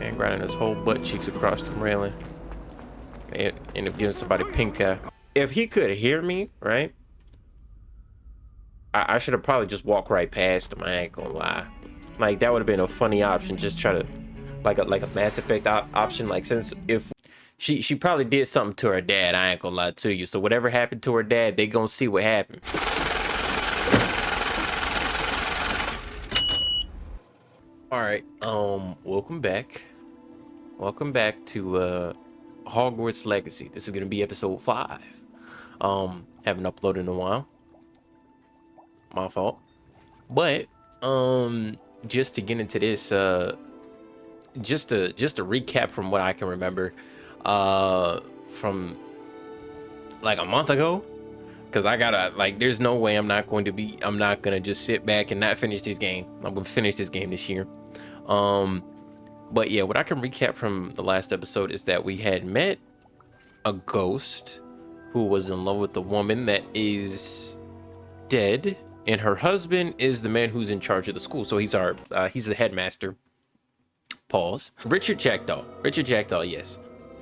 Man grinding his whole butt cheeks across the railing. And end up giving somebody pink eye. If he could hear me, right? I should have probably just walked right past him. I ain't gonna lie. Like, that would have been a funny option. Just try to, like a Mass Effect option. Like, since if she probably did something to her dad, I ain't gonna lie to you. So whatever happened to her dad, they gonna see what happened. All right. Welcome back. Welcome back to HogWarts Legacy. This is gonna be episode 5. Haven't uploaded in a while. My fault. But just to get into this, just to recap from what I can remember, from like a month ago, because I gotta, like, there's no way I'm not gonna just sit back and not finish this game. I'm gonna finish this game this year. But yeah, what I can recap from the last episode is that we had met a ghost who was in love with the woman that is dead, and her husband is the man who's in charge of the school. So he's the headmaster. Pause. Richard Jackdaw, yes,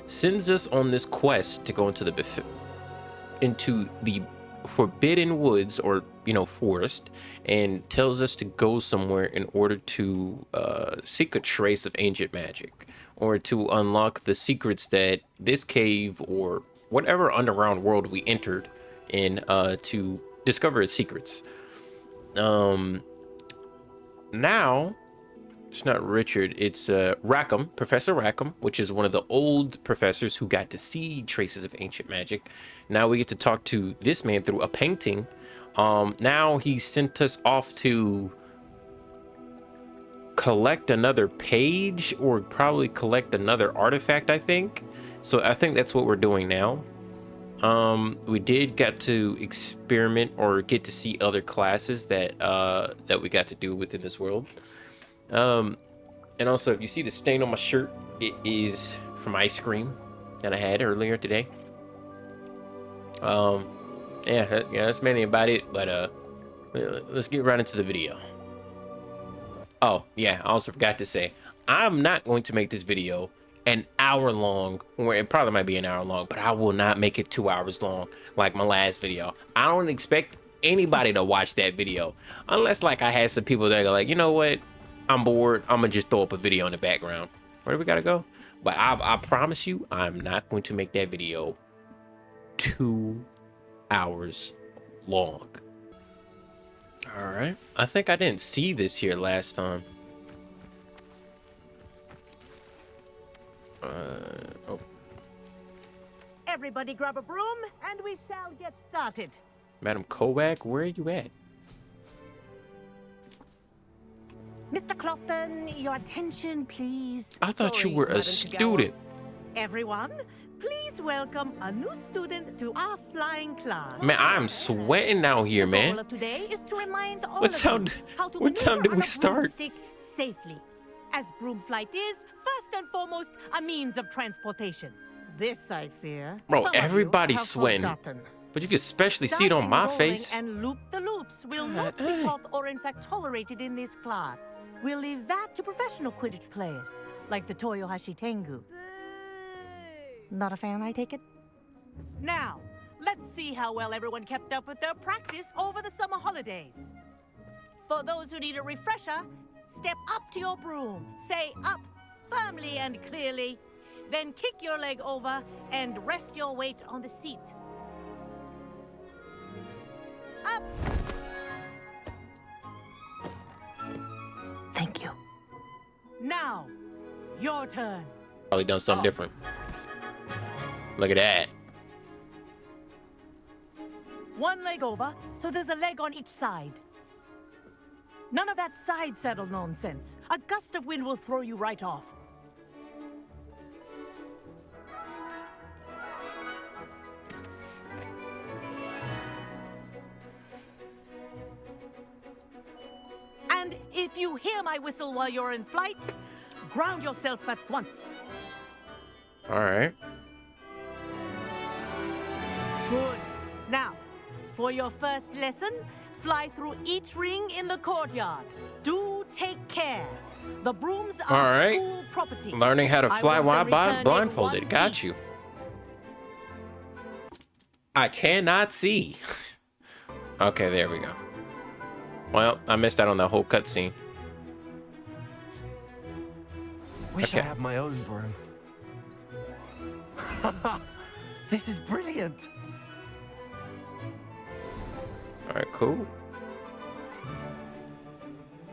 sends us on this quest to go into the forbidden woods, or forest, and tells us to go somewhere in order to seek a trace of ancient magic, or to unlock the secrets that this cave or whatever underground world we entered in, to discover its secrets. Now it's not Richard, it's Rackham, Professor Rackham, which is one of the old professors who got to see traces of ancient magic. Now we get to talk to this man through a painting. Now he sent us off to collect another page, or probably collect another artifact, I think. So I think that's what we're doing now. We did get to experiment or get to see other classes that we got to do within this world. And also, if you see the stain on my shirt, it is from ice cream that I had earlier today. Yeah, that's mainly about it, but let's get right into the video. Oh yeah, I also forgot to say, I'm not going to make this video an hour long, or it probably might be an hour long, but I will not make it 2 hours long like my last video. I don't expect anybody to watch that video unless, like, I had some people that are like, you know what, I'm bored, I'm gonna just throw up a video in the background. Where do we gotta go? But I promise you, I'm not going to make that video 2 hours long. All right, I think I didn't see this here last time. Oh. Everybody grab a broom and we shall get started. Madam Kovac, where are you at? Mr. Clopton, your attention, please. I thought you were a student. Everyone, please welcome a new student to our flying class. Man, I'm sweating out here, man. The goal of today is to remind all What of time? you how to What time did we start? Safely, as broom flight is first and foremost a means of transportation. This, I fear, Bro, some of you everybody's have sweating. forgotten. But you can especially see it on my face. And loop the loops will not be taught or in fact tolerated in this class. We'll leave that to professional Quidditch players, like the Toyohashi Tengu. Not a fan, I take it? Now, let's see how well everyone kept up with their practice over the summer holidays. For those who need a refresher, step up to your broom, say up firmly and clearly, then kick your leg over and rest your weight on the seat. Up! Thank you. Now, your turn. Probably done something different. Look at that. One leg over, so there's a leg on each side. None of that side saddle nonsense. A gust of wind will throw you right off. And if you hear my whistle while you're in flight, ground yourself at once. All right. Good. Now, for your first lesson, fly through each ring in the courtyard. Do take care. The brooms All are right. school property. Learning how to fly I want while them returned in blindfolded. one Got you. piece. I cannot see. Okay, there we go. Well, I missed out on that whole cutscene. Wish I Okay. had my own broom. This is brilliant. All right, cool.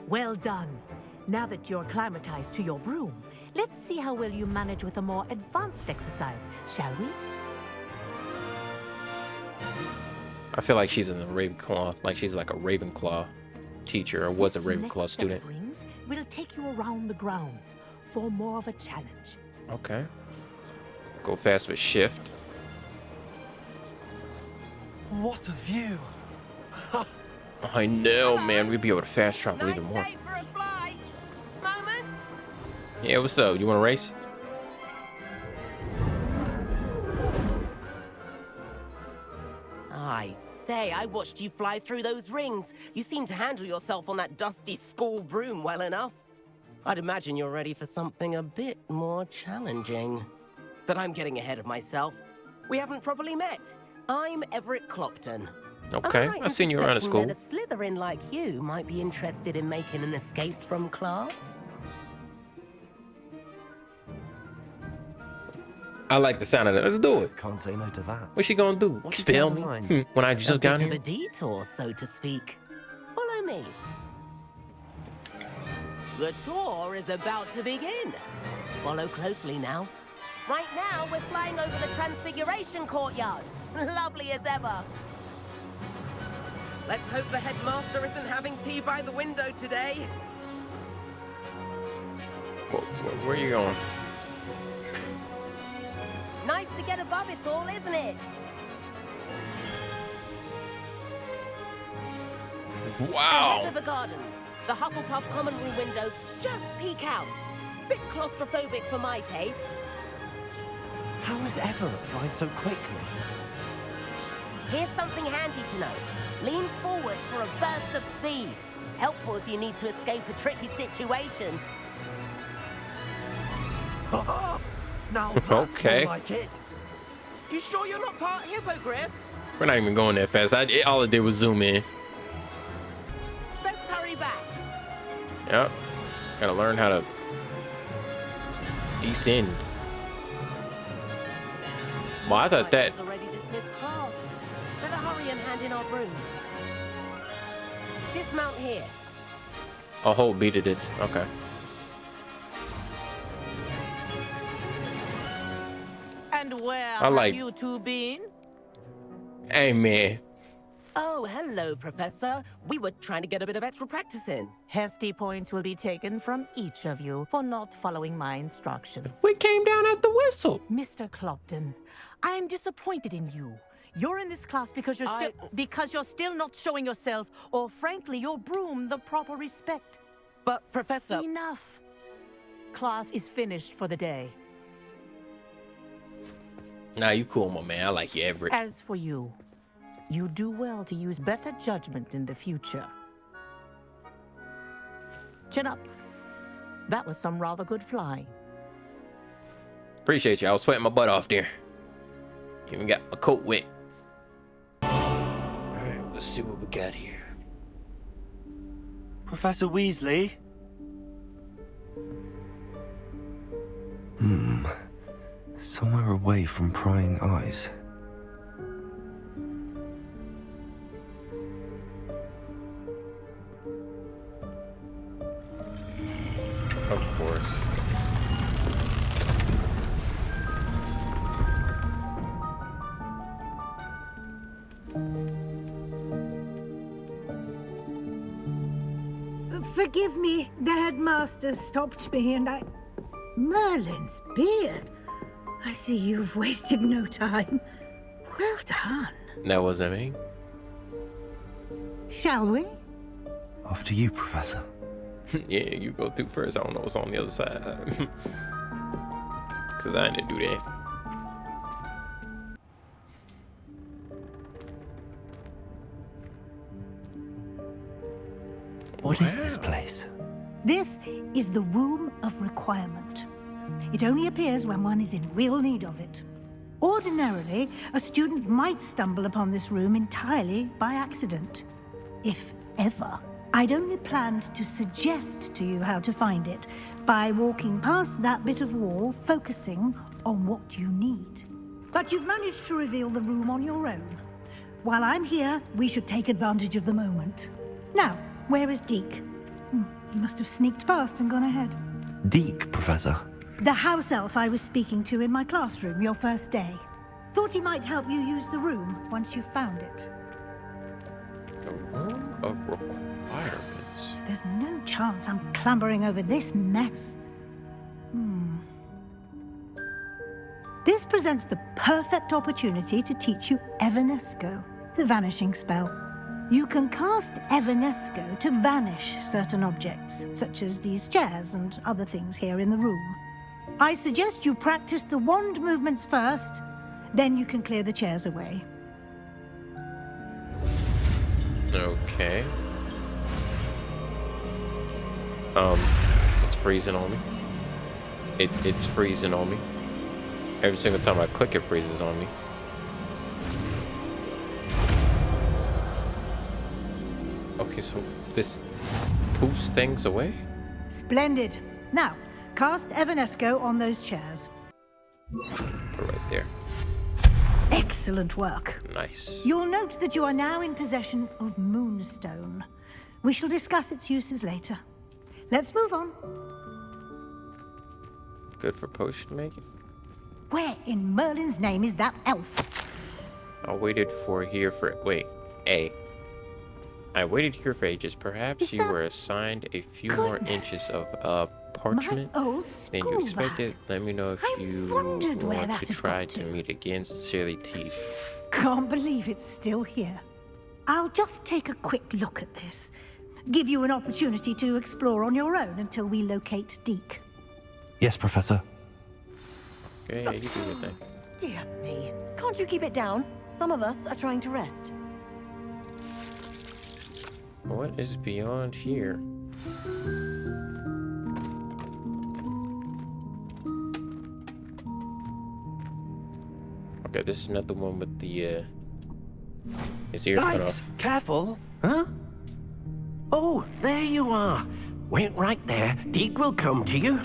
Well done. Now that you're acclimatized to your broom, let's see how well you manage with a more advanced exercise, shall we? I feel like she's in the Ravenclaw, like she's like a Ravenclaw teacher or was a This Ravenclaw next set student. of rings will take you around the grounds for more of a challenge. Okay. Go fast with shift. What a view. I know, man. We'd be able to fast travel even more. day for a flight. Moment. Yeah, what's up? You want to race? I say, I watched you fly through those rings. You seem to handle yourself on that dusty school broom well enough. I'd imagine you're ready for something a bit more challenging. But I'm getting ahead of myself. We haven't properly met. I'm Everett Clopton. Okay, Am I right I seen you around at suspecting school. that a Slytherin like you might be interested in making an escape from class? I like the sound of that. Let's do it. Can't say no to that. What's she gonna do? What's Expel on me? the line? When I A just bit got of a here? detour, so to speak. Follow me. The tour is about to begin. Follow closely now. Right now, we're flying over the Transfiguration Courtyard. Lovely as ever. Let's hope the headmaster isn't having tea by the window today. Where are you going? Nice to get above it all, isn't it? Ahead Wow. of the gardens, the Hufflepuff common room windows just peek out. Bit claustrophobic for my taste. How is Everett flying so quickly? Here's something handy to know. Lean forward for a burst of speed. Helpful if you need to escape a tricky situation. Now that's Okay. more like it. You sure you're not part hippogriff? We're not even going that fast. All it did was zoom in. Best hurry back. Yep. Gotta learn how to descend. Well, I thought that. Already dismissed class. Better hurry and hand in our brooms. Dismount here. A whole beat of it. Okay. And where I like- have you two been? Hey, man. Oh, hello, Professor. We were trying to get a bit of extra practice in. Hefty points will be taken from each of you for not following my instructions. We came down at the whistle. Mr. Clopton, I'm disappointed in you. You're in this class because you're still not showing yourself, or frankly, your broom the proper respect. But, Professor... Enough. Class is finished for the day. Nah, you cool, my man. I like you, Everett. As for you, you do well to use better judgment in the future. Chin up. That was some rather good flying. Appreciate you. I was sweating my butt off there. Even got my coat wet. Alright, let's see what we got here. Professor Weasley? Somewhere away from prying eyes. Of course. Forgive me, the headmaster stopped me and I... Merlin's beard. I see you've wasted no time. Well done. That wasn't me. Shall we? After you, Professor. Yeah, you go through first. I don't know what's on the other side. Because I didn't do that. What is this place? This is the Room of Requirement. It only appears when one is in real need of it. Ordinarily, a student might stumble upon this room entirely by accident, if ever. I'd only planned to suggest to you how to find it by walking past that bit of wall, focusing on what you need. But you've managed to reveal the room on your own. While I'm here, we should take advantage of the moment. Now, where is Deke? He must have sneaked past and gone ahead. Deke, Professor. The house elf I was speaking to in my classroom your first day. Thought he might help you use the room once you found it. The room of requirements. There's no chance I'm clambering over this mess. This presents the perfect opportunity to teach you Evanesco, the vanishing spell. You can cast Evanesco to vanish certain objects, such as these chairs and other things here in the room. I suggest you practice the wand movements first, then you can clear the chairs away. Okay. It's freezing on me. It's freezing on me. Every single time I click, it freezes on me. Okay, so this poofs things away? Splendid. Now, cast Evanesco on those chairs. Right there. Excellent work. Nice. You'll note that you are now in possession of Moonstone. We shall discuss its uses later. Let's move on. Good for potion making. Where in Merlin's name is that elf? I waited here for I waited here for ages. Perhaps Is you that- were assigned a few more Goodness. inches of parchment My old than you school expected. bag. Let me know if I you wondered where want that to had try got to to. meet again. Sincerely, T. Can't believe it's still here. I'll just take a quick look at this. Give you an opportunity to explore on your own until we locate Deke. Yes, Professor. Okay, yeah, you do your thing. Dear me. Can't you keep it down? Some of us are trying to rest. What is beyond here? Okay, this is not the one with the his ear cut Guys, off. careful. Huh? Oh, there you are. Wait right there. Deke will come to you.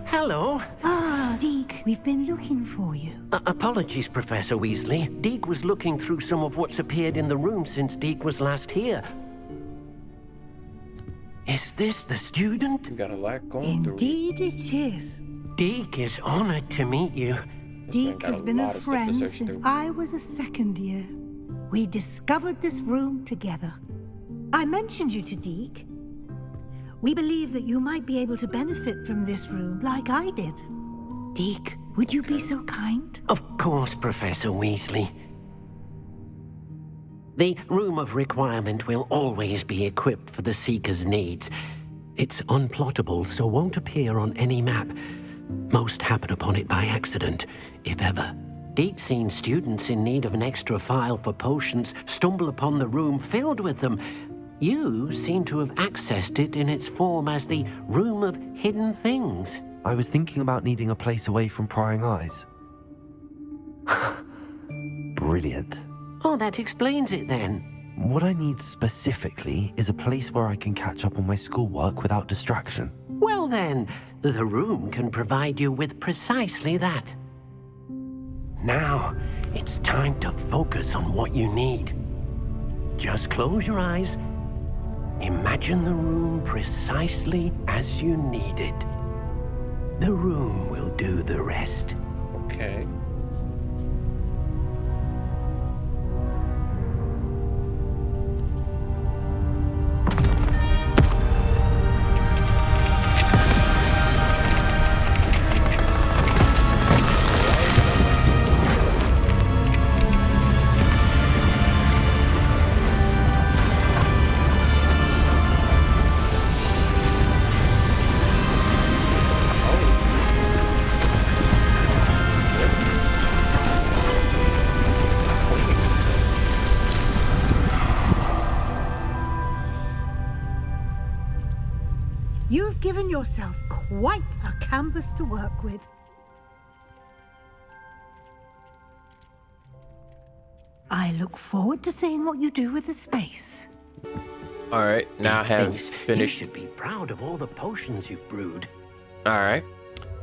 Hello. Ah, Deke, we've been looking for you. Apologies, Professor Weasley. Deke was looking through some of what's appeared in the room since Deke was last here. Is this the student? You got a lot going through. Indeed it is. Deke is honored to meet you. Deke got has a been lot a of stuff to friend search since through. I was a second year. We discovered this room together. I mentioned you to Deke. We believe that you might be able to benefit from this room like I did. Deke, would you be so kind? Of course, Professor Weasley. The Room of Requirement will always be equipped for the Seeker's needs. It's unplottable, so won't appear on any map. Most happen upon it by accident, if ever. Deep-seen students in need of an extra file for potions stumble upon the room filled with them. You seem to have accessed it in its form as the Room of Hidden Things. I was thinking about needing a place away from prying eyes. Brilliant. Oh, that explains it then. What I need specifically is a place where I can catch up on my schoolwork without distraction. Well then, the room can provide you with precisely that. Now, it's time to focus on what you need. Just close your eyes. Imagine the room precisely as you need it. The room will do the rest. Okay. You've given yourself quite a canvas to work with. I look forward to seeing what you do with the space. All right, now I have You finished. should be proud of all the potions you've brewed. All right,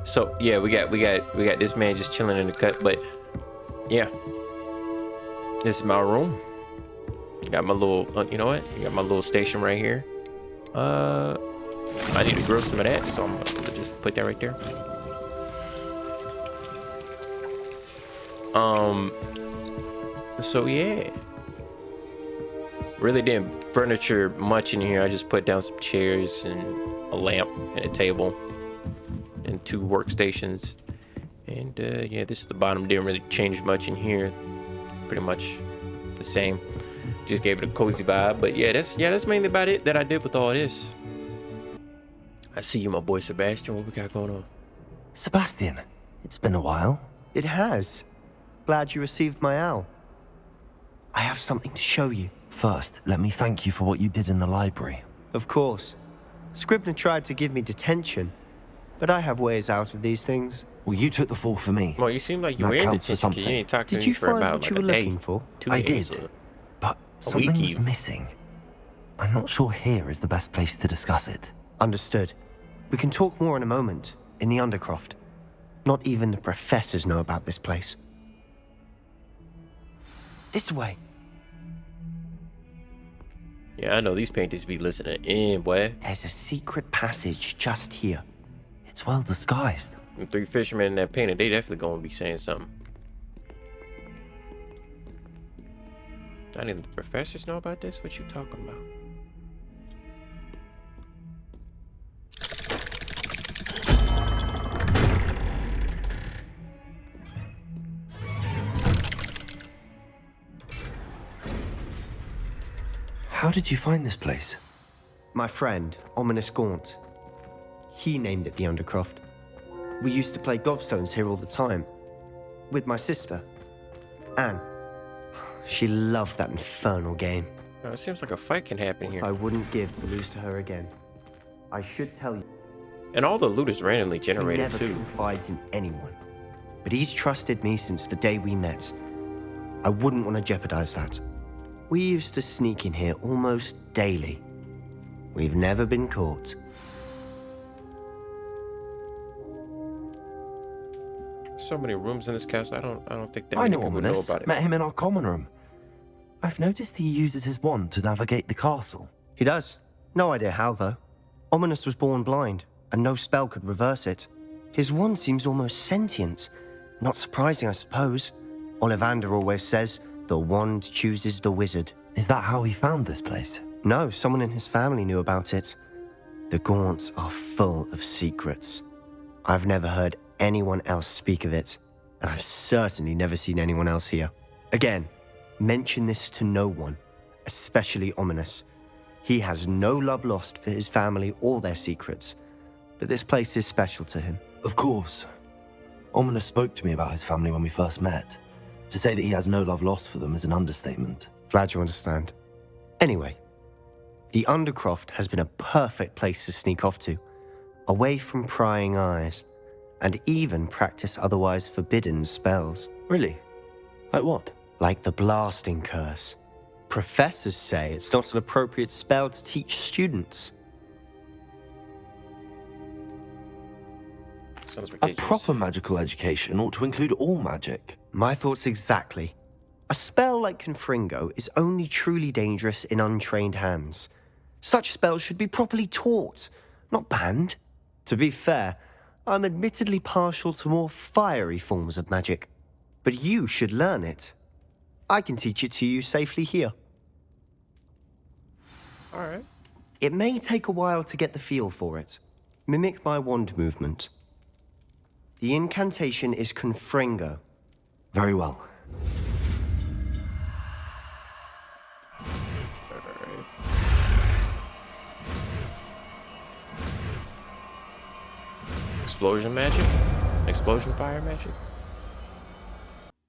so yeah, we got this man just chilling in the cut, but yeah, this is my room. Got my little, you know what? Got my little station right here. I need to grow some of that, so I'm gonna just put that right there. So yeah, really didn't furniture much in here. I just put down some chairs and a lamp and a table and 2 workstations, and yeah, this is the bottom. Didn't really change much in here. Pretty much the same. Just gave it a cozy vibe. But yeah, that's mainly about it that I did with all this. I see you, my boy Sebastian. What we got going on? Sebastian, it's been a while. It has. Glad you received my owl. I have something to show you. First, let me thank you for what you did in the library. Of course. Scribner tried to give me detention, but I have ways out of these things. Well, you took the fall for me. Well, you seem like you That were in counts for detention 'cause you something. ain't talked to Did me you for find about what like you a were day. looking for? 2 I days. did, but week something was even. missing. I'm not sure here is the best place to discuss it. Understood. We can talk more in a moment, in the Undercroft. Not even the professors know about this place. This way. Yeah, I know these painters be listening in, boy. There's a secret passage just here. It's well disguised. Them 3 fishermen in that painting, they definitely gonna be saying something. Not even the professors know about this? What you talking about? How did you find this place? My friend, Ominous Gaunt. He named it the Undercroft. We used to play gobstones here all the time. With my sister, Anne. She loved that infernal game. Oh, it seems like a fight can happen here. I wouldn't give to lose to her again. I should tell you, And all the loot is randomly he generated never too. confides in anyone. But he's trusted me since the day we met. I wouldn't want to jeopardize that. We used to sneak in here almost daily. We've never been caught. So many rooms in this castle. I don't think that I many know people know Ominous. about it. Met him in our common room. I've noticed he uses his wand to navigate the castle. He does. No idea how, though. Ominous was born blind, and no spell could reverse it. His wand seems almost sentient. Not surprising, I suppose. Ollivander always says, the wand chooses the wizard. Is that how he found this place? No, someone in his family knew about it. The Gaunts are full of secrets. I've never heard anyone else speak of it, and I've certainly never seen anyone else here. Again, mention this to no one, especially Ominous. He has no love lost for his family or their secrets, but this place is special to him. Of course. Ominous spoke to me about his family when we first met. To say that he has no love lost for them is an understatement. Glad you understand. Anyway, the Undercroft has been a perfect place to sneak off to, away from prying eyes, and even practice otherwise forbidden spells. Really? Like what? Like the blasting curse. Professors say it's not an appropriate spell to teach students. Sounds A ridiculous. proper magical education ought to include all magic. My thoughts exactly. A spell like Confringo is only truly dangerous in untrained hands. Such spells should be properly taught, not banned. To be fair, I'm admittedly partial to more fiery forms of magic, but you should learn it. I can teach it to you safely here. All right. It may take a while to get the feel for it. Mimic my wand movement. The incantation is Confringo. Very well. Explosion magic? Explosion fire magic?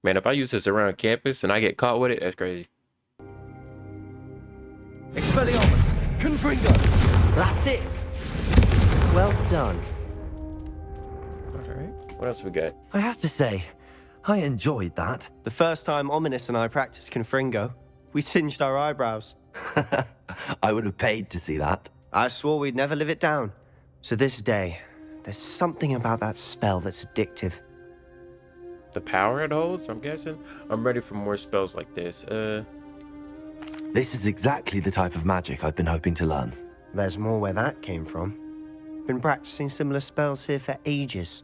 Man, if I use this around campus and I get caught with it, that's crazy. Expelliarmus! Confringo! That's it! Well done. All right. What else we got? I have to say, I enjoyed that. The first time Ominous and I practiced Confringo, we singed our eyebrows. I would have paid to see that. I swore we'd never live it down. So this day, there's something about that spell that's addictive. The power it holds, I'm guessing. I'm ready for more spells like this. This is exactly the type of magic I've been hoping to learn. There's more where that came from. Been practicing similar spells here for ages.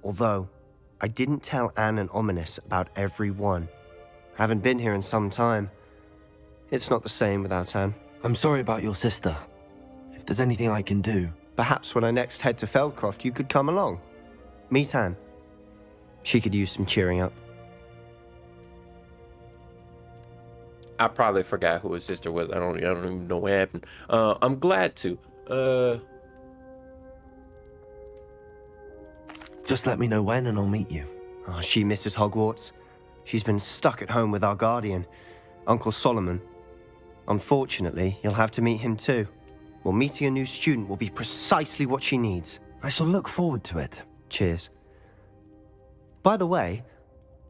Although, I didn't tell Anne and Ominous about every one. Haven't been here in some time. It's not the same without Anne. I'm sorry about your sister. If there's anything I can do... Perhaps when I next head to Feldcroft, you could come along. Meet Anne. She could use some cheering up. I probably forgot who his sister was. I don't even know what happened. I'm glad to. Just let me know when and I'll meet you. Oh, she misses Hogwarts. She's been stuck at home with our guardian, Uncle Solomon. Unfortunately, you'll have to meet him too. Well, meeting a new student will be precisely what she needs. I shall look forward to it. Cheers. By the way,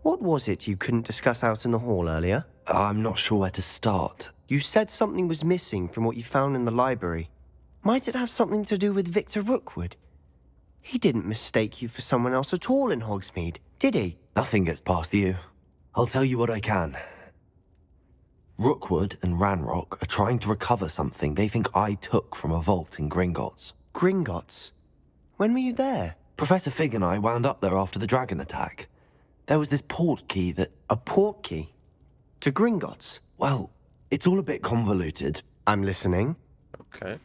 what was it you couldn't discuss out in the hall earlier? I'm not sure where to start. You said something was missing from what you found in the library. Might it have something to do with Victor Rookwood? He didn't mistake you for someone else at all in Hogsmeade, did he? Nothing gets past you. I'll tell you what I can. Rookwood and Ranrock are trying to recover something they think I took from a vault in Gringotts. Gringotts? When were you there? Professor Fig and I wound up there after the dragon attack. There was this port key that... A port key? To Gringotts? Well, it's all a bit convoluted. I'm listening. Okay.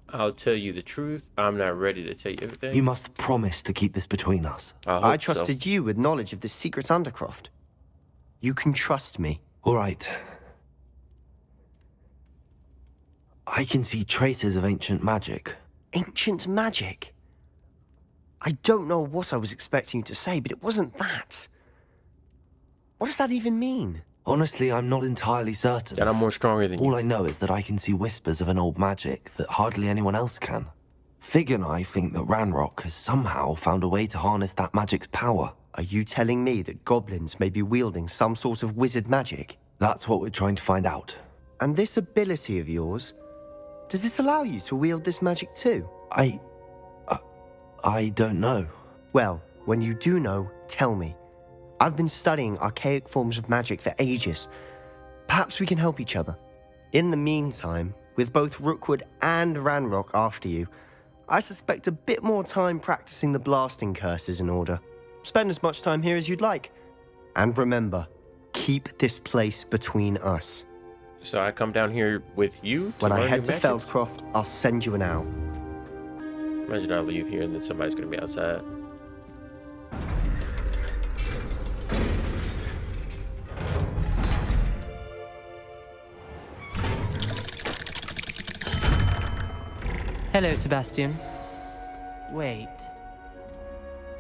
I'll tell you the truth. I'm not ready to tell you everything. You must promise to keep this between us. I trusted you with knowledge of the secret Undercroft. You can trust me. All right. I can see traces of ancient magic. Ancient magic? I don't know what I was expecting you to say, but it wasn't that. What does that even mean? Honestly, I'm not entirely certain. And I'm more stronger than you. All I know is that I can see whispers of an old magic that hardly anyone else can. Fig and I think that Ranrock has somehow found a way to harness that magic's power. Are you telling me that goblins may be wielding some sort of wizard magic? That's what we're trying to find out. And this ability of yours, does it allow you to wield this magic too? I don't know. Well, when you do know, tell me. I've been studying archaic forms of magic for ages. Perhaps we can help each other. In the meantime, with both Rookwood and Ranrock after you, I suspect a bit more time practicing the blasting curses in order. Spend as much time here as you'd like. And remember, keep this place between us. So I come down here with you to When I learn head new to magics? Feldcroft, I'll send you an owl. Imagine I leave here and then somebody's gonna be outside. Hello, Sebastian. Wait.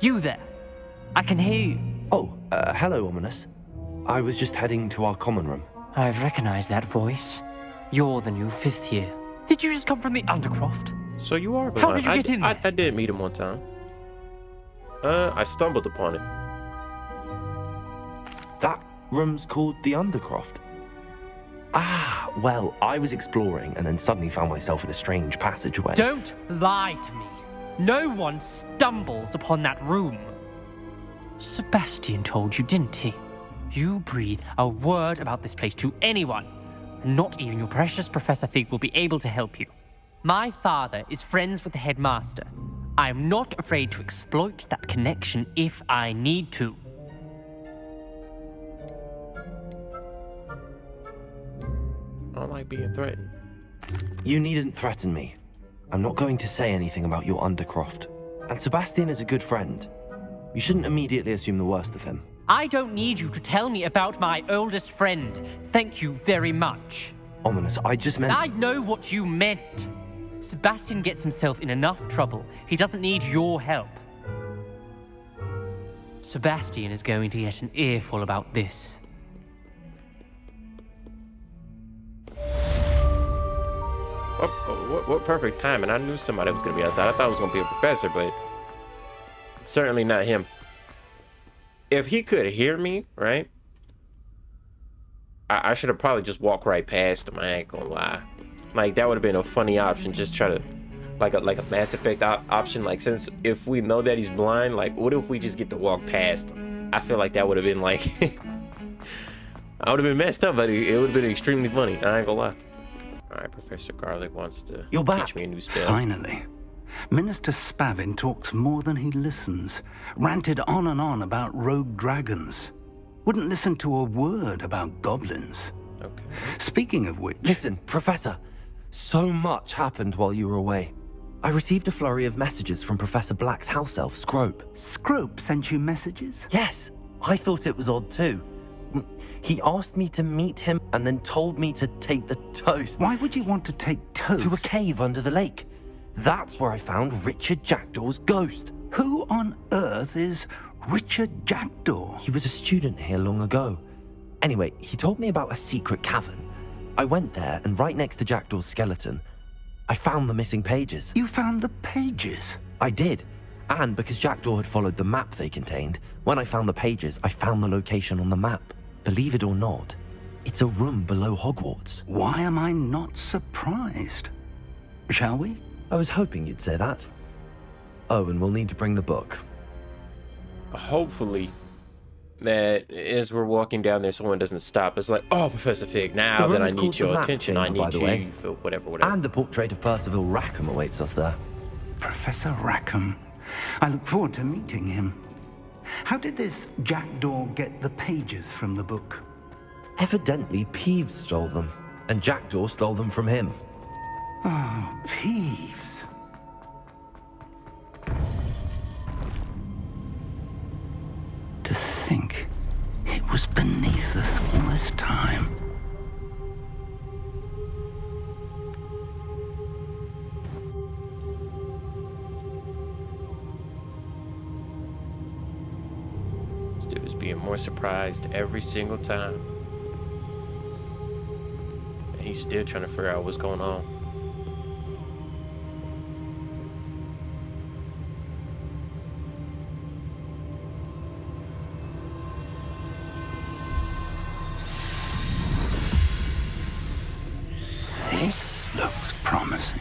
You there? I can hear you. Oh, hello, Ominous. I was just heading to our common room. I've recognized that voice. You're the new 5th year. Did you just come from the Undercroft? So you are. How did you get in there? I did meet him one time. I stumbled upon it. That room's called the Undercroft. Ah, well, I was exploring and then suddenly found myself in a strange passageway. Don't lie to me. No one stumbles upon that room. Sebastian told you, didn't he? You breathe a word about this place to anyone, and not even your precious Professor Fig will be able to help you. My father is friends with the headmaster. I am not afraid to exploit that connection if I need to. I don't like being threatened. You needn't threaten me. I'm not going to say anything about your Undercroft. And Sebastian is a good friend. You shouldn't immediately assume the worst of him. I don't need you to tell me about my oldest friend. Thank you very much. Ominous, I just meant... I know what you meant. Sebastian gets himself in enough trouble. He doesn't need your help. Sebastian is going to get an earful about this. Oh, what perfect time. And I knew somebody was going to be outside. I thought it was going to be a professor, but certainly not him. If he could hear me, right? I should have probably just walked right past him. I ain't gonna lie. Like, that would have been a funny option. Just try to, like a Mass Effect option. Like, since if we know that he's blind, like, what if we just get to walk past him? I feel like that would have been like, I would have been messed up, but it would have been extremely funny. I ain't gonna lie. All right, Professor Garlic wants to teach me a new spell. Finally. Minister Spavin talks more than he listens. Ranted on and on about rogue dragons. Wouldn't listen to a word about goblins. Okay. Speaking of which... Listen, Professor. So much happened while you were away. I received a flurry of messages from Professor Black's house elf, Scrope. Scrope sent you messages? Yes, I thought it was odd too. He asked me to meet him and then told me to take the toast. Why would you want to take toast? To a cave under the lake. That's where I found Richard Jackdaw's ghost. Who on earth is Richard Jackdaw? He was a student here long ago. Anyway, he told me about a secret cavern. I went there, and right next to Jackdaw's skeleton, I found the missing pages. You found the pages? I did. And because Jackdaw had followed the map they contained, when I found the pages, I found the location on the map. Believe it or not, it's a room below Hogwarts. Why am I not surprised? Shall we? I was hoping you'd say that. Oh, and we'll need to bring the book. Hopefully, that as we're walking down there, someone doesn't stop us like, oh, Professor Fig, now that I need your attention, I need you for whatever. And the portrait of Percival Rackham awaits us there. Professor Rackham. I look forward to meeting him. How did this Jackdaw get the pages from the book? Evidently, Peeves stole them, and Jackdaw stole them from him. Oh, Peeves. To think it was beneath us all this time. This dude is being more surprised every single time. And he's still trying to figure out what's going on. This looks promising.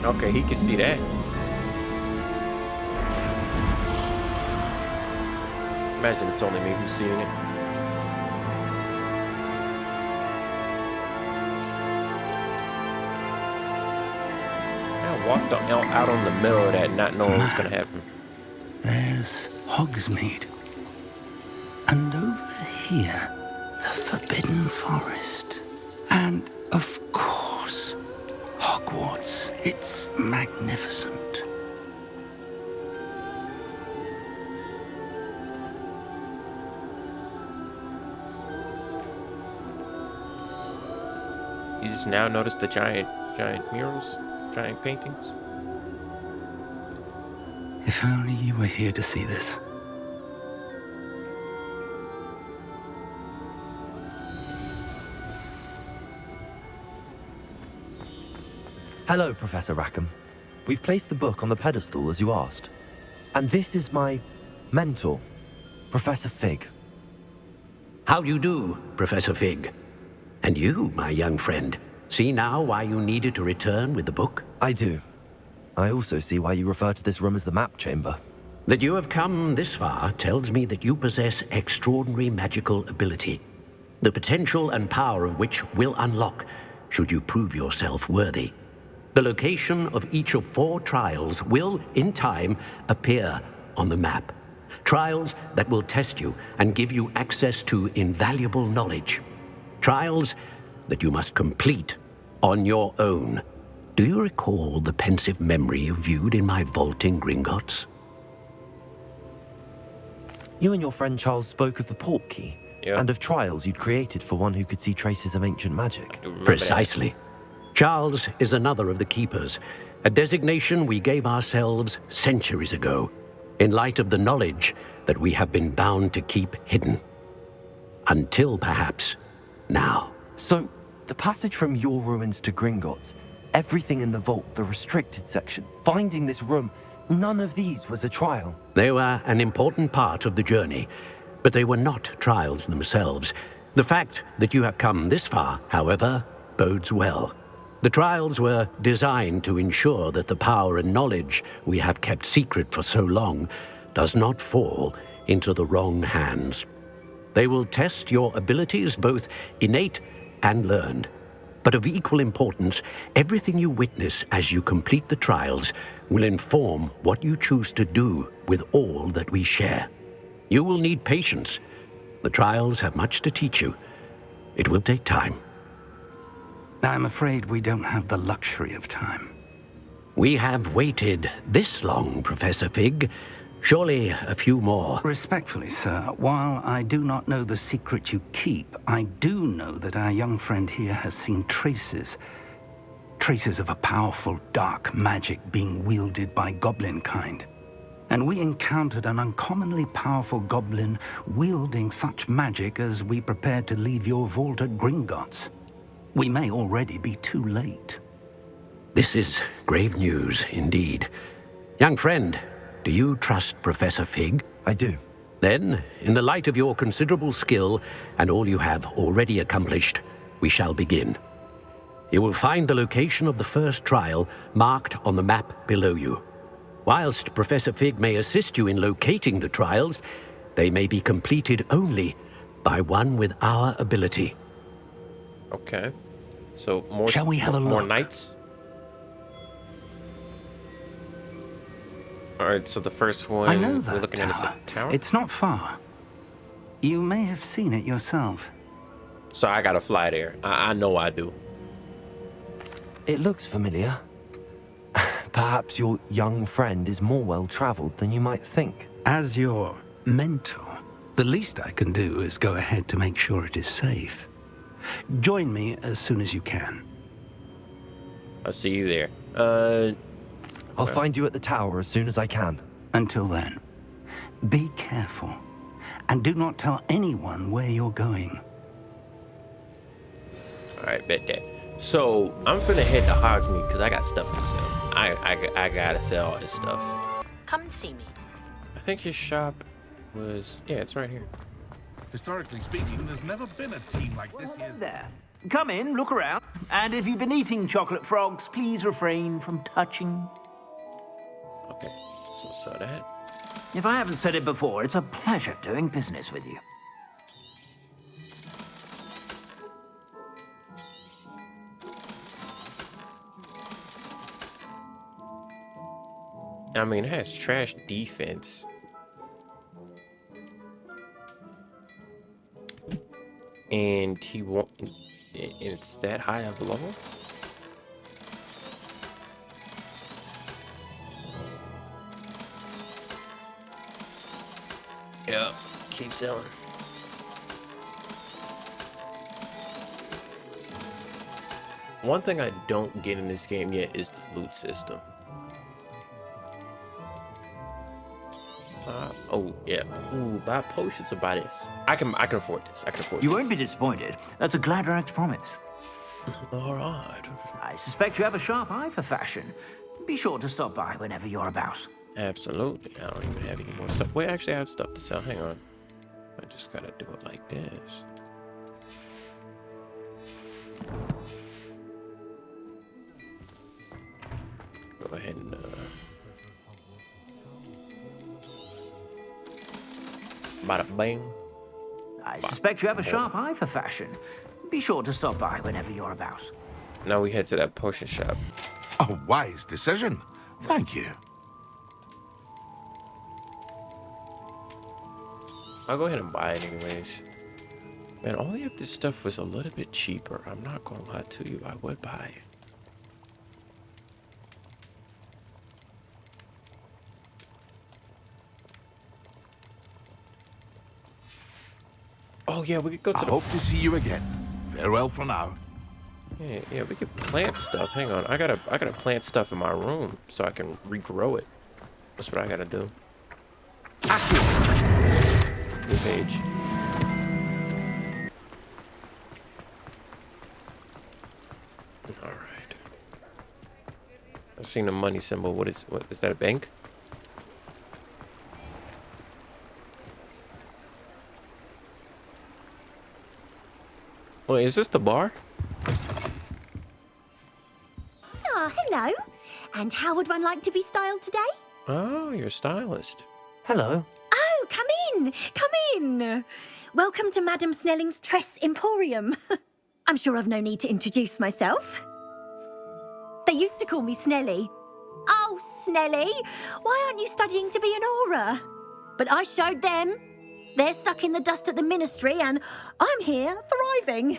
Okay, he can see that. Imagine it's only me who's seeing it. I walked out on the middle of that not knowing what's gonna happen. There's Hogsmeade. And over here, the Forbidden Forest. And, of course, Hogwarts. It's magnificent. You just now noticed the giant murals, giant paintings. If only you were here to see this. Hello, Professor Rackham. We've placed the book on the pedestal as you asked. And this is my mentor, Professor Fig. How do you do, Professor Fig? And you, my young friend, see now why you needed to return with the book? I do. I also see why you refer to this room as the map chamber. That you have come this far tells me that you possess extraordinary magical ability, the potential and power of which will unlock should you prove yourself worthy. The location of each of 4 trials will, in time, appear on the map. Trials that will test you and give you access to invaluable knowledge. Trials that you must complete on your own. Do you recall the pensive memory you viewed in my vault in Gringotts? You and your friend Charles spoke of the port key, Yeah. and of trials you'd created for one who could see traces of ancient magic. Precisely. Charles is another of the keepers, a designation we gave ourselves centuries ago, in light of the knowledge that we have been bound to keep hidden. Until perhaps now. So, the passage from your ruins to Gringotts, everything in the vault, the restricted section, finding this room, none of these was a trial. They were an important part of the journey, but they were not trials themselves. The fact that you have come this far, however, bodes well. The trials were designed to ensure that the power and knowledge we have kept secret for so long does not fall into the wrong hands. They will test your abilities, both innate and learned. But of equal importance, everything you witness as you complete the trials will inform what you choose to do with all that we share. You will need patience. The trials have much to teach you. It will take time. I'm afraid we don't have the luxury of time. We have waited this long, Professor Fig. Surely a few more. Respectfully, sir, while I do not know the secret you keep, I do know that our young friend here has seen traces of a powerful dark magic being wielded by goblin kind. And we encountered an uncommonly powerful goblin wielding such magic as we prepared to leave your vault at Gringotts. We may already be too late. This is grave news indeed. Young friend, do you trust Professor Fig? I do. Then, in the light of your considerable skill and all you have already accomplished, we shall begin. You will find the location of the first trial marked on the map below you. Whilst Professor Fig may assist you in locating the trials, they may be completed only by one with our ability. Okay. So more. Shall we have a more look? knights? All right. So the first one I know that we're looking at is the tower. It's not far. You may have seen it yourself. So I gotta fly there. I know I do. It looks familiar. Perhaps your young friend is more well-traveled than you might think. As your mentor, the least I can do is go ahead to make sure it is safe. Join me as soon as you can. I'll see you there. I'll find you at the tower as soon as I can. Until then, be careful, and do not tell anyone where you're going. All right, bet that. So I'm gonna head to Hogsmeade because I got stuff to sell. I gotta sell all this stuff. Come and see me. I think his shop was, yeah, it's right here. Historically speaking, there's never been a team like this here. There. Come in, look around, and if you've been eating chocolate frogs, please refrain from touching. Okay, so that. If I haven't said it before, it's a pleasure doing business with you. I mean, it has trash defense. And he won't. And it's that high of a level. Yep, keep selling. One thing I don't get in this game yet is the loot system. Oh yeah. Ooh, buy potions or buy this. I can afford this. I can afford You this. won't be disappointed. That's a Gladrax promise. All right. I suspect you have a sharp eye for fashion. Be sure to stop by whenever you're about. Absolutely. I don't even have any more stuff. Wait, actually, I have stuff to sell. Hang on. I just gotta do it like this. Go ahead and bada bang. I suspect you have a sharp eye for fashion. Be sure to stop by whenever you're about. Now we head to that potion shop. A wise decision. Thank you. I'll go ahead and buy it anyways. Man, only if this stuff was a little bit cheaper, I'm not gonna lie to you, I would buy it. Oh yeah, we could go to I hope to see you again. Farewell for now. Yeah, we could plant stuff. Hang on, I gotta plant stuff in my room so I can regrow it. That's what I gotta do. New page. All right. I've seen a money symbol. What is that? A bank? Wait, is this the bar? Ah, hello. And how would one like to be styled today? Oh, you're a stylist. Hello. Oh, come in. Come in. Welcome to Madame Snelling's Tress Emporium. I'm sure I've no need to introduce myself. They used to call me Snelly. Oh, Snelly, why aren't you studying to be an aura? But I showed them. They're stuck in the dust at the ministry, and I'm here thriving.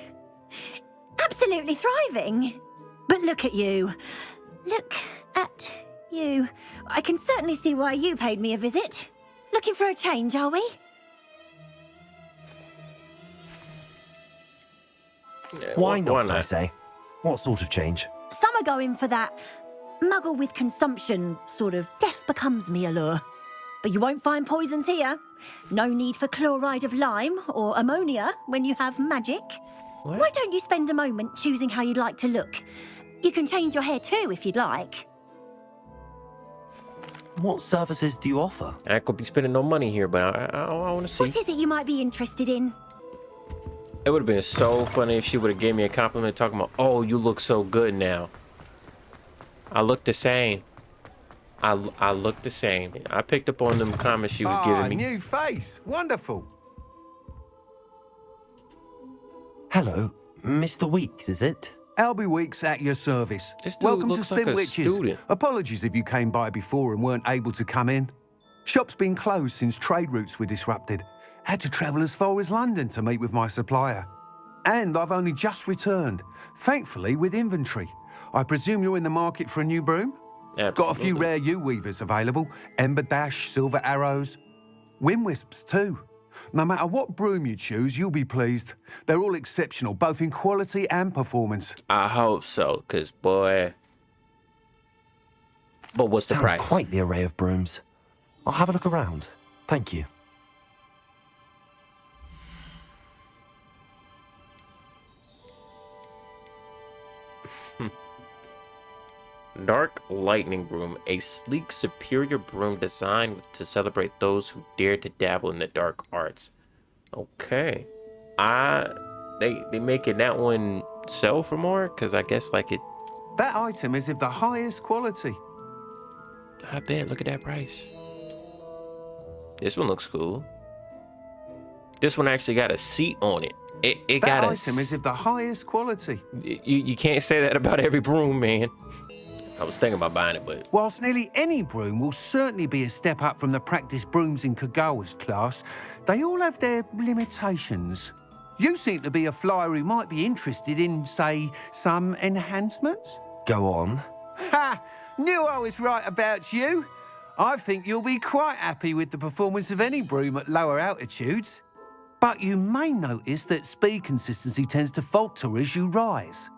Absolutely thriving. But look at you. Look at you. I can certainly see why you paid me a visit. Looking for a change, are we? Yeah, Why not, not? I say? What sort of change? Some are going for that muggle with consumption, sort of death becomes me allure. But you won't find poisons here. No need for chloride of lime or ammonia when you have magic. What? Why don't you spend a moment choosing how you'd like to look? You can change your hair too if you'd like. What services do you offer? I could be spending no money here, but I want to see. What is it you might be interested in? It would have been so funny if she would have gave me a compliment talking about, oh, you look so good now. I look the same. I look the same. I picked up on them comments she was giving me. New face. Wonderful. Hello, Mr. Weeks, is it? Albie Weeks at your service. This dude Welcome to looks like Spin a Witches. student. Apologies if you came by before and weren't able to come in. Shop's been closed since trade routes were disrupted. Had to travel as far as London to meet with my supplier. And I've only just returned, thankfully with inventory. I presume you're in the market for a new broom? Absolutely. Got a few rare U-weavers available. Ember Dash, Silver Arrows. Wind Wisps too. No matter what broom you choose, you'll be pleased. They're all exceptional, both in quality and performance. I hope so, because, boy... But what's the Sounds price? quite the array of brooms. I'll have a look around. Thank you. Dark Lightning Broom, a sleek, superior broom designed to celebrate those who dare to dabble in the dark arts. Okay. They making that one sell for more? Because I guess, like, it... That item is of the highest quality. I bet. Look at that price. This one looks cool. This one actually got a seat on it. It got a... That item is of the highest quality. You can't say that about every broom, man. I was thinking about buying it, but... Whilst nearly any broom will certainly be a step up from the practice brooms in Kagawa's class, they all have their limitations. You seem to be a flyer who might be interested in, say, some enhancements? Go on. Ha! Knew I was right about you. I think you'll be quite happy with the performance of any broom at lower altitudes. But you may notice that speed consistency tends to falter as you rise.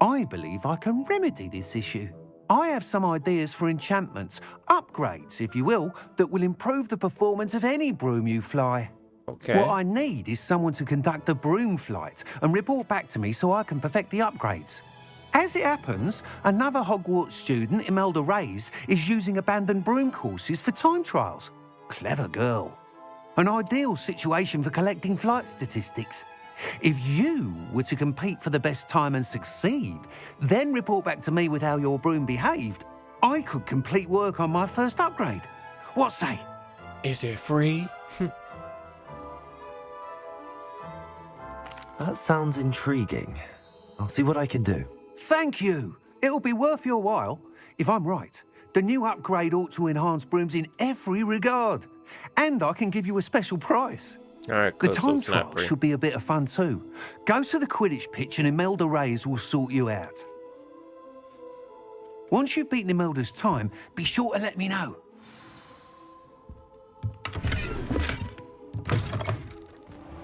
I believe I can remedy this issue. I have some ideas for enchantments, upgrades, if you will, that will improve the performance of any broom you fly. Okay. What I need is someone to conduct a broom flight and report back to me so I can perfect the upgrades. As it happens, another Hogwarts student, Imelda Reyes, is using abandoned broom courses for time trials. Clever girl. An ideal situation for collecting flight statistics. If you were to compete for the best time and succeed, then report back to me with how your broom behaved, I could complete work on my first upgrade. What say? Is it free? That sounds intriguing. I'll see what I can do. Thank you. It'll be worth your while. If I'm right, the new upgrade ought to enhance brooms in every regard. And I can give you a special price. All right, The cool. So time it's not trial free. should be a bit of fun too. Go to the Quidditch pitch and Imelda Reyes will sort you out. Once you've beaten Imelda's time, be sure to let me know.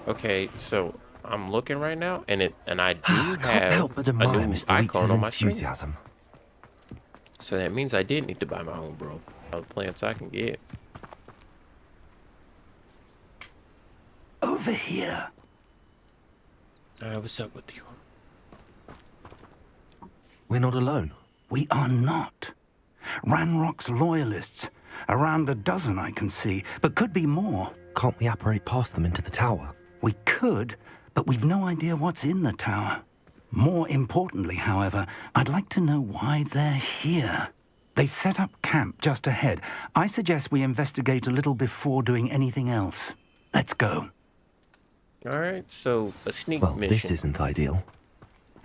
Okay, so I'm looking right now, and I do Can't have help but a admire new Mr. icon Weeks' on my screen. enthusiasm. So that means I did need to buy my own, bro. All the plants I can get. Over here. What's up with you? We're not alone. We are not. Ranrock's loyalists. Around a dozen I can see, but could be more. Can't we apparate past them into the tower? We could, but we've no idea what's in the tower. More importantly, however, I'd like to know why they're here. They've set up camp just ahead. I suggest we investigate a little before doing anything else. Let's go. All right, so a sneak Well, mission. this isn't ideal.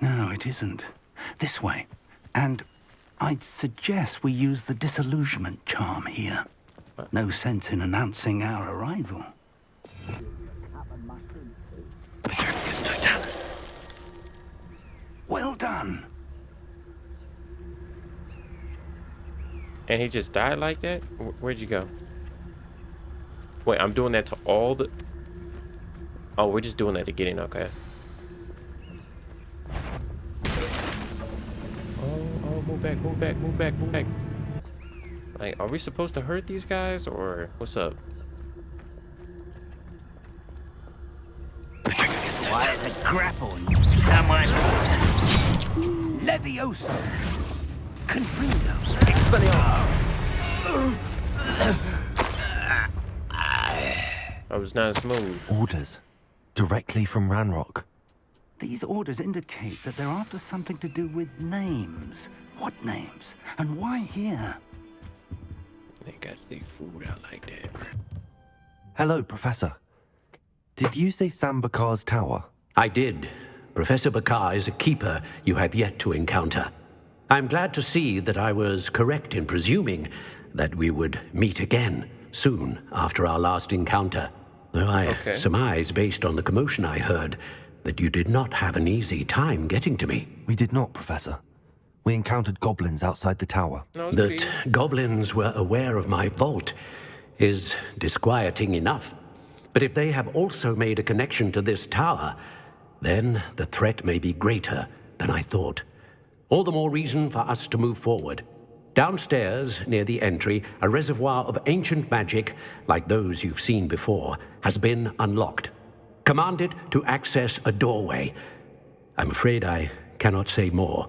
No, it isn't. This way. And I'd suggest we use the disillusionment charm here. No sense in announcing our arrival. Well done. And he just died like that? Where'd you go? Wait, I'm doing that to all the... Oh, we're just doing that to get in, okay. Oh, move back, move back, move back, move back. Like, are we supposed to hurt these guys, or what's up? Why is a grapple? Someone. Levioso. Confundo. Expelliarmus. I was not smooth. Orders. Directly from Ranrock. These orders indicate that they're after something to do with names. What names? And why here? They got the food out like that. Hello, Professor. Did you say Sam Bakar's tower? I did. Professor Bakar is a keeper you have yet to encounter. I'm glad to see that I was correct in presuming that we would meet again soon after our last encounter. Though I surmise, based on the commotion I heard, that you did not have an easy time getting to me. We did not, Professor. We encountered goblins outside the tower. That goblins were aware of my vault is disquieting enough. But if they have also made a connection to this tower, then the threat may be greater than I thought. All the more reason for us to move forward. Downstairs, near the entry, a reservoir of ancient magic, like those you've seen before, has been unlocked. Command it to access a doorway. I'm afraid I cannot say more.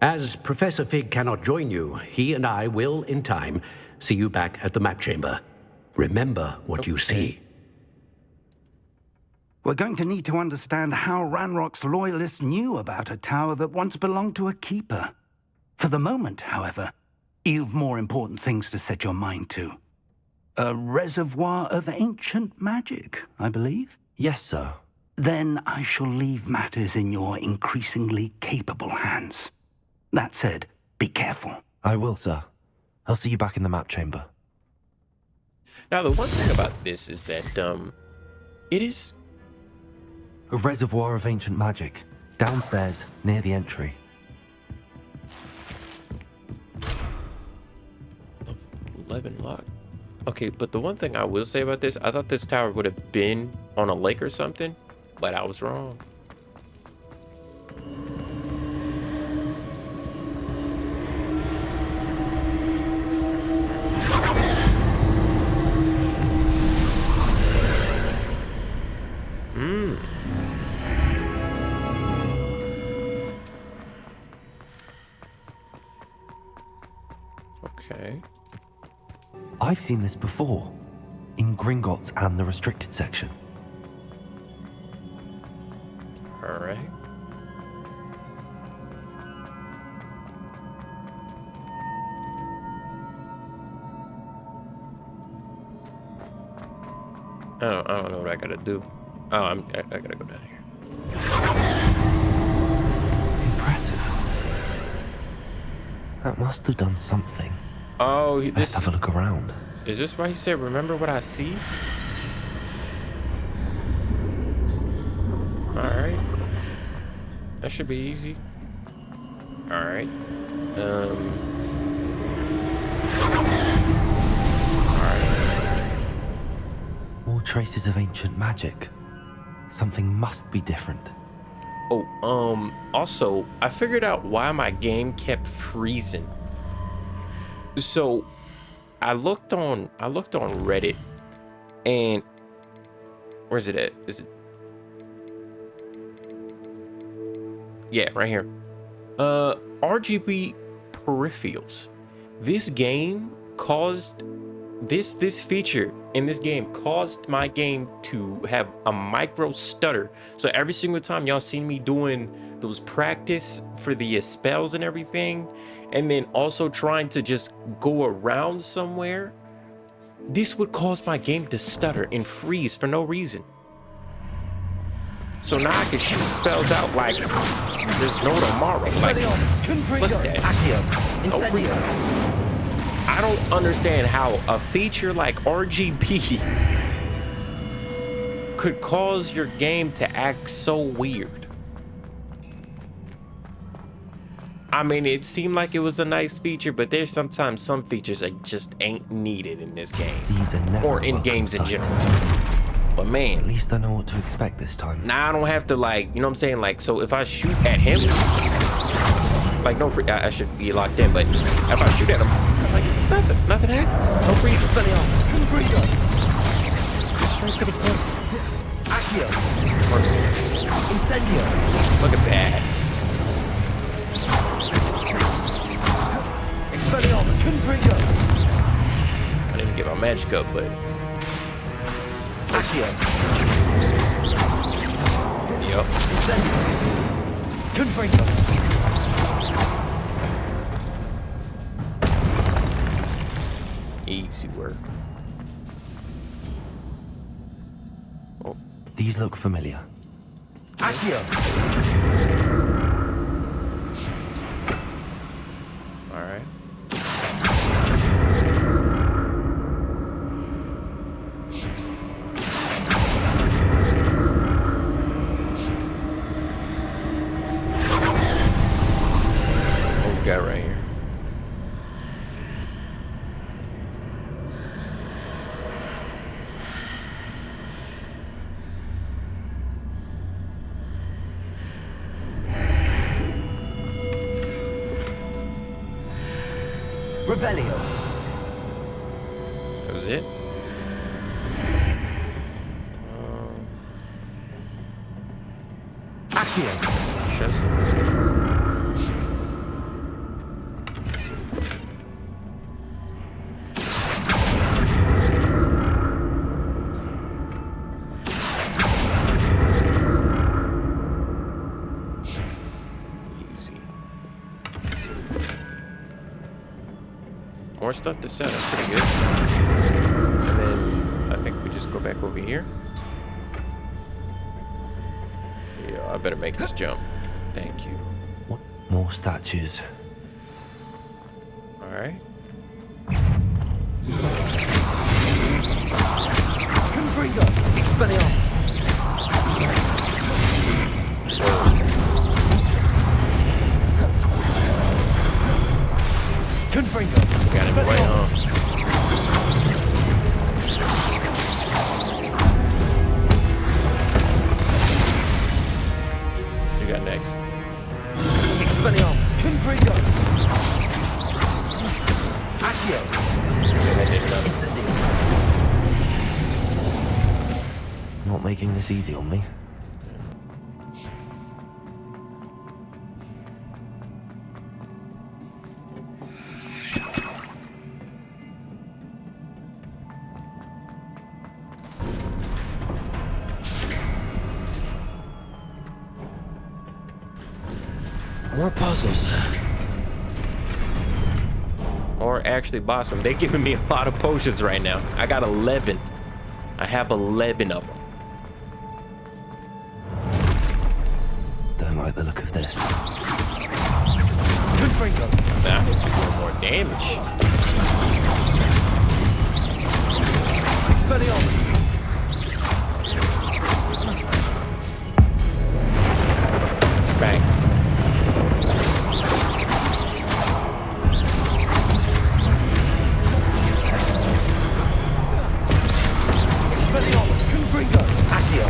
As Professor Fig cannot join you, he and I will, in time, see you back at the map chamber. Remember what you see. We're going to need to understand how Ranrock's loyalists knew about a tower that once belonged to a keeper. For the moment, however, you've more important things to set your mind to. A reservoir of ancient magic, I believe? Yes, sir. Then I shall leave matters in your increasingly capable hands. That said, be careful. I will, sir. I'll see you back in the map chamber. Now, the one thing about this is that, it is... A reservoir of ancient magic. Downstairs, near the entry. 11 lock. Okay, but the one thing I will say about this, I thought this tower would have been on a lake or something, but I was wrong. Okay. I've seen this before. In Gringotts and the restricted section. Alright. I don't know what I gotta do. Oh, I gotta go down here. Impressive. That must have done something. Oh, Let's have a look around. Is this why he said, remember what I see? Alright. That should be easy. Alright. More traces of ancient magic. Something must be different. Oh, also, I figured out why my game kept freezing. So, I looked on Reddit, and where's it at? Is it? Yeah, right here. RGB peripherals. This game caused this feature in this game caused my game to have a micro stutter. So every single time y'all seen me doing those practice for the spells and everything, and then also trying to just go around somewhere, this would cause my game to stutter and freeze for no reason. So now I can shoot spells out like there's no tomorrow. Like, look at that. No reason. I don't understand how a feature like RGB could cause your game to act so weird. I mean, it seemed like it was a nice feature, but there's sometimes some features that just ain't needed in this game. These are never or in games in general. But man, at least I know what to expect this time. Now I don't have to, like, you know what I'm saying? Like, so if I shoot at him, like, no, I should be locked in, but if I shoot at him, like, nothing happens. No freeze. Straight to the point. Accio. Incendio. Look at that. Expelliarmus. Confringo. I didn't get my magic up, but Accio. Yep. Incendio. Confringo. Easy work. Oh. These look familiar. Accio. All right. What we got right here? Revelio. That was it? Accio. Chester. More stuff to set, that's pretty good. And then I think we just go back over here. Yeah, I better make this jump. Thank you. What? More statues. Alright. Confringo. Expelliarmus. Confringo. Got him right on. You got next. Expelliarmus. Confringo. Accio. Incendio. Not making this easy on me. More puzzles. Or actually boss room. They're giving me a lot of potions right now. I got 11. I have 11 of them. Don't like the look of this. Confringo. That is doing more damage. Expelliarmus. Bang. Expelliarmus. Confringo. Accio.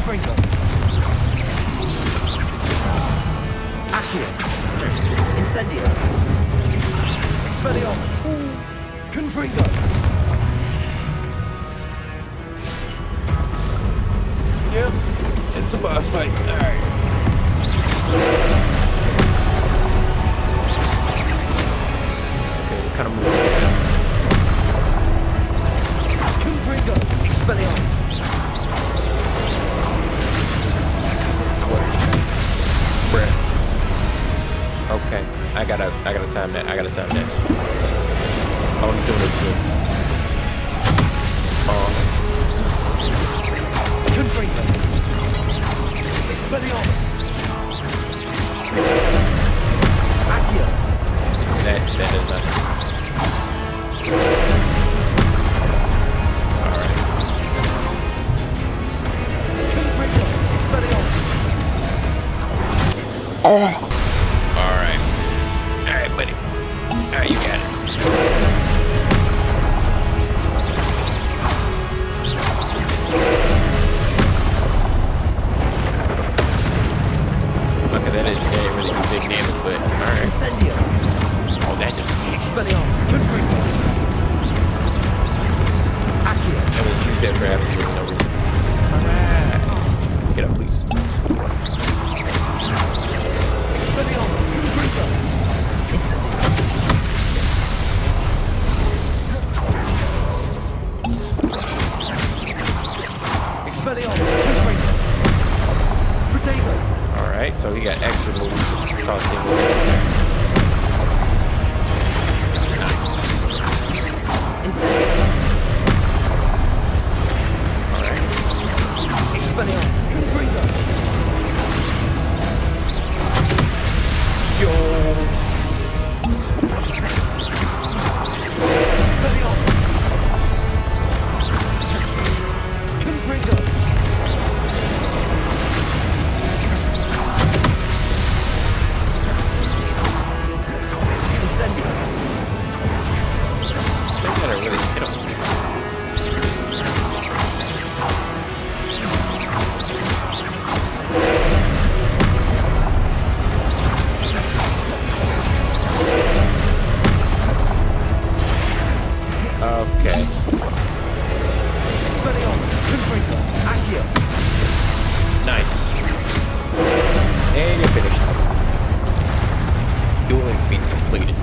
Confringo. Accio. Incendio. Expelliarmus. Confringo. Yep, it's a boss fight. Alright. Okay, what kind of move is that? Confringo. Expelliarmus. Bruh. Okay, I gotta time that. Oh, I'm doing it good. Confringo. Expelliarmus. Accio. That is nothing. Alright. Confringo. Expelliarmus. Alright. Alright, buddy. Alright, you got it. Okay, that didn't really do big damage, but alright. Incendio. Oh, that just Expelliarmus. Confringo. Accio. that was shoot that for absolutely no reason. Alright. Get up, please. Expelliarmus. Confringo. Incendio. Expelliarmus. Confringo. Protego. Alright, so he got extra moves to toss things over there. Nice. Incendio. Alright. Expelliarmus. Confringo. Yo. Expelliarmus. Confringo. Incendio. They gotta really hit him. Okay. Expelliarmus. Confringo. Accio. Nice. And you're finished. Dueling feats completed.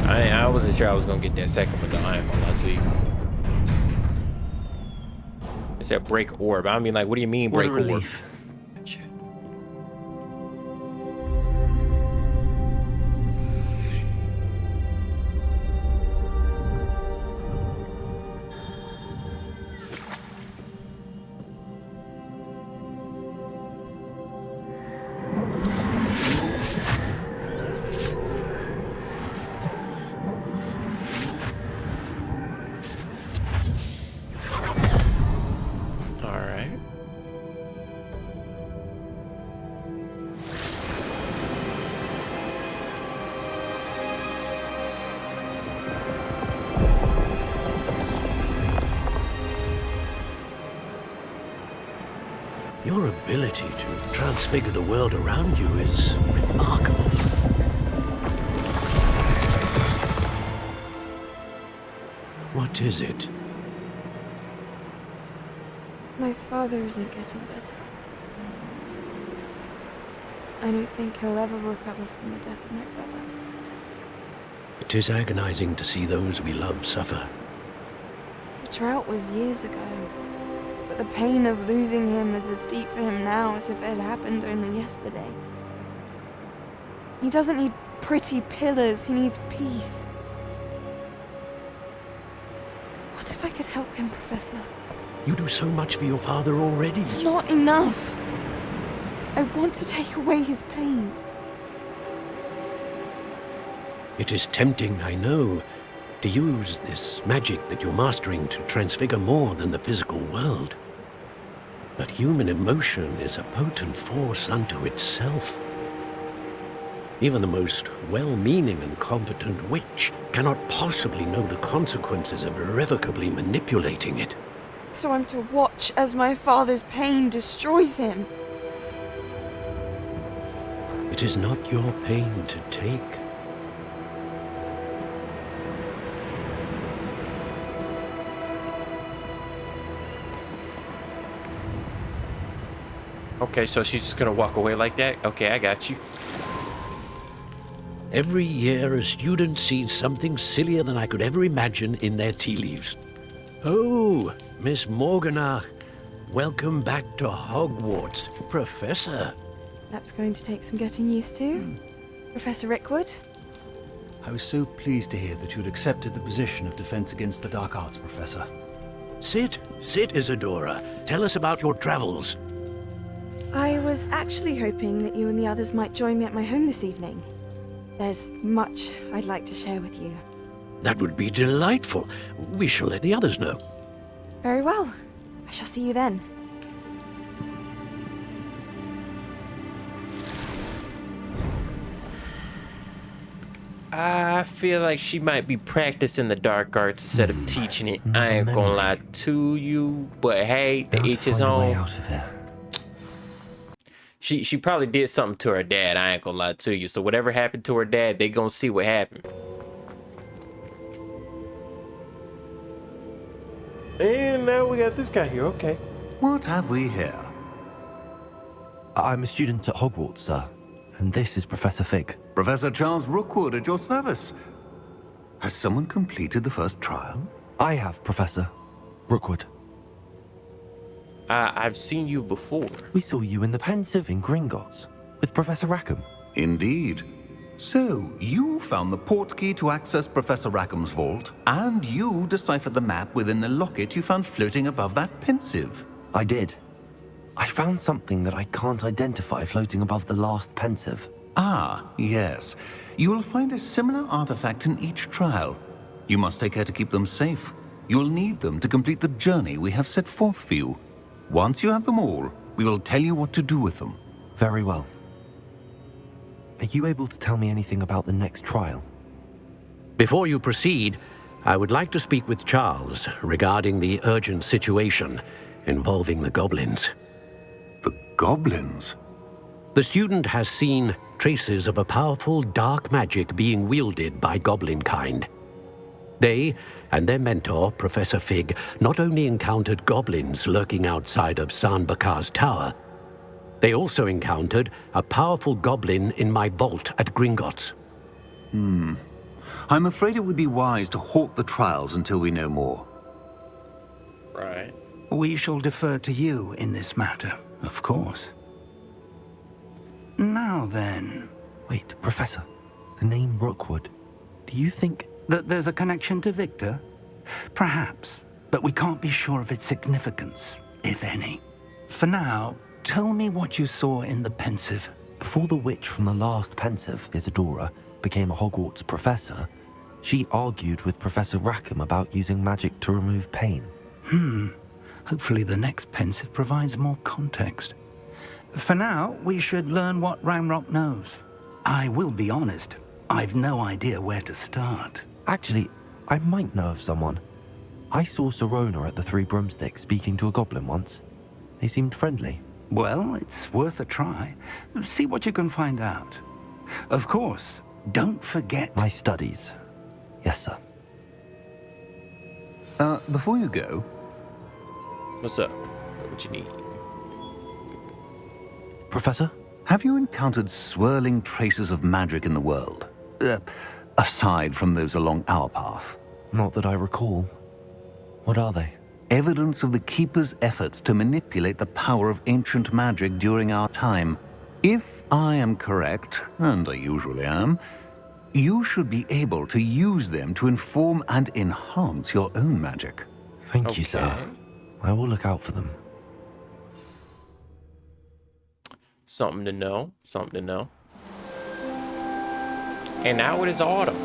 I wasn't sure I was gonna get that second one though. I ain't gonna lie to you. It said break orb. I mean, like, what do you mean break What a orb? relief. All right. Your ability to transfigure the world around you is remarkable. What is it? My father isn't getting better. I don't think he'll ever recover from the death of my brother. It is agonizing to see those we love suffer. The drought was years ago, but the pain of losing him is as deep for him now as if it had happened only yesterday. He doesn't need pretty pillars, he needs peace. What if I could help him, Professor? You do so much for your father already. It's not enough. I want to take away his pain. It is tempting, I know, to use this magic that you're mastering to transfigure more than the physical world. But human emotion is a potent force unto itself. Even the most well-meaning and competent witch cannot possibly know the consequences of irrevocably manipulating it. So I'm to watch as my father's pain destroys him. It is not your pain to take. Okay, so she's just gonna walk away like that? Okay, I got you. Every year, a student sees something sillier than I could ever imagine in their tea leaves. Oh, Miss Morganach, welcome back to Hogwarts, Professor. That's going to take some getting used to. Professor Rickwood? I was so pleased to hear that you had accepted the position of Defense Against the Dark Arts, Professor. Sit, Isadora. Tell us about your travels. I was actually hoping that you and the others might join me at my home this evening. There's much I'd like to share with you. That would be delightful. We shall let the others know. Very well. I shall see you then. I feel like she might be practicing the dark arts instead of teaching it. I ain't gonna lie to you, but hey, to each his own. She probably did something to her dad. I ain't gonna lie to you. So whatever happened to her dad, they gonna see what happened. And now we got this guy here. Okay. What have we here? I'm a student at Hogwarts, sir. And this is Professor Fig. Professor Charles Rookwood at your service. Has someone completed the first trial? I have, Professor Rookwood. I've seen you before. We saw you in the Pensive in Gringotts with Professor Rackham. Indeed. So, you found the portkey to access Professor Rackham's vault, and you deciphered the map within the locket you found floating above that Pensive. I did. I found something that I can't identify floating above the last Pensive. Ah, yes. You will find a similar artifact in each trial. You must take care to keep them safe. You will need them to complete the journey we have set forth for you. Once you have them all, we will tell you what to do with them. Very well. Are you able to tell me anything about the next trial? Before you proceed, I would like to speak with Charles regarding the urgent situation involving the goblins. The goblins? The student has seen traces of a powerful dark magic being wielded by goblin kind. They and their mentor, Professor Fig, not only encountered goblins lurking outside of Sanbakar's tower, they also encountered a powerful goblin in my vault at Gringotts. I'm afraid it would be wise to halt the trials until we know more. Right. We shall defer to you in this matter, of course. Now then... Wait, Professor. The name Rookwood. Do you think... that there's a connection to Victor? Perhaps, but we can't be sure of its significance, if any. For now, tell me what you saw in the Pensive. Before the witch from the last Pensive, Isadora, became a Hogwarts professor, she argued with Professor Rackham about using magic to remove pain. Hopefully the next Pensive provides more context. For now, we should learn what Ramrock knows. I will be honest, I've no idea where to start. Actually, I might know of someone. I saw Serona at the Three Broomsticks speaking to a goblin once. They seemed friendly. Well, it's worth a try. See what you can find out. Of course, don't forget... my studies. Yes, sir. Before you go... What's up? What you need? Professor? Have you encountered swirling traces of magic in the world? Aside from those along our path? Not that I recall. What are they? Evidence of the Keeper's efforts to manipulate the power of ancient magic during our time. If I am correct, and I usually am, you should be able to use them to inform and enhance your own magic. Thank you, sir. I will look out for them. Something to know. Something to know. And now it is autumn.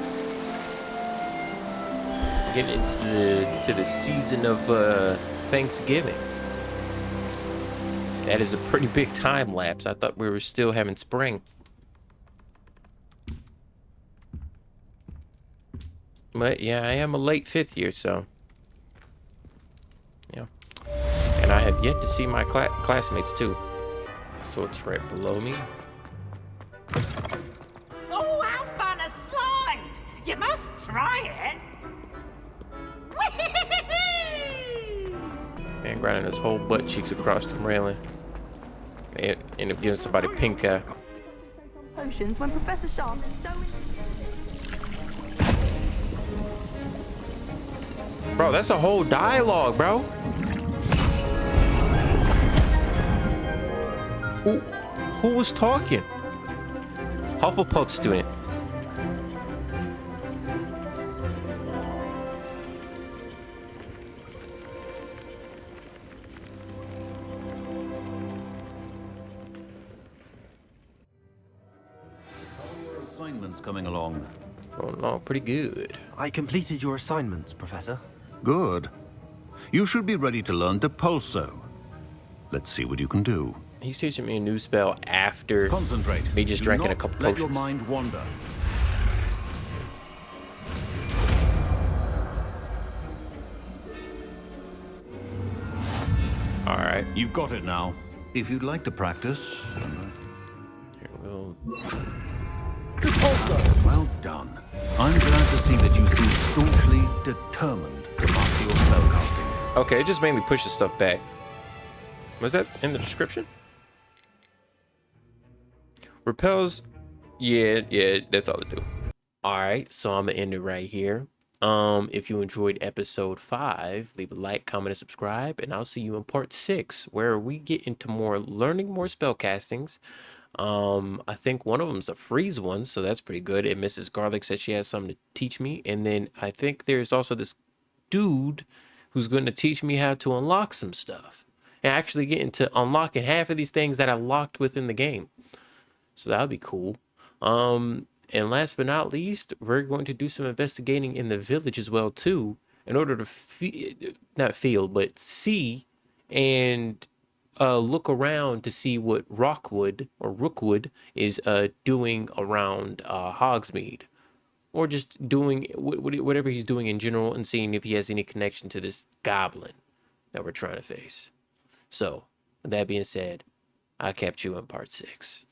Getting into the season of Thanksgiving. That is a pretty big time lapse. I thought we were still having spring. But yeah, I am a late 5th year, so yeah. yet to see my classmates too. So it's right below me. Oh, how fun a slide! You must try it. Man grinding his whole butt cheeks across the railing. They end up giving somebody pink eye. Potions when Professor Sharp is so. Bro, that's a whole dialogue, bro. Who was talking? Hufflepuff student. Assignments coming along. Oh no, pretty good. I completed your assignments, Professor. Good. You should be ready to learn Depulso. Let's see what you can do. He's teaching me a new spell after Concentrate. me just Do drinking a not couple let potions. your mind wander. All right. You've got it now. If you'd like to practice. Here we go. Well done. I'm glad to see that you seem staunchly determined to master your spellcasting. Okay, it just mainly pushes stuff back. Was that in the description? Repels. Yeah, that's all it do. All right, so I'm gonna end it right here. If you enjoyed episode 5, leave a like, comment, and subscribe, and I'll see you in part 6, where we get into learning more spellcastings. I think one of them's a freeze one, so that's pretty good. And Mrs. Garlic said she has something to teach me. And then I think there's also this dude who's going to teach me how to unlock some stuff and actually get into unlocking half of these things that I locked within the game. So that'll be cool. And last but not least, we're going to do some investigating in the village as well too, in order to see and look around to see what Rookwood is doing around Hogsmeade, or just doing whatever he's doing in general, and seeing if he has any connection to this goblin that we're trying to face. So, with that being said, I'll catch you in part 6.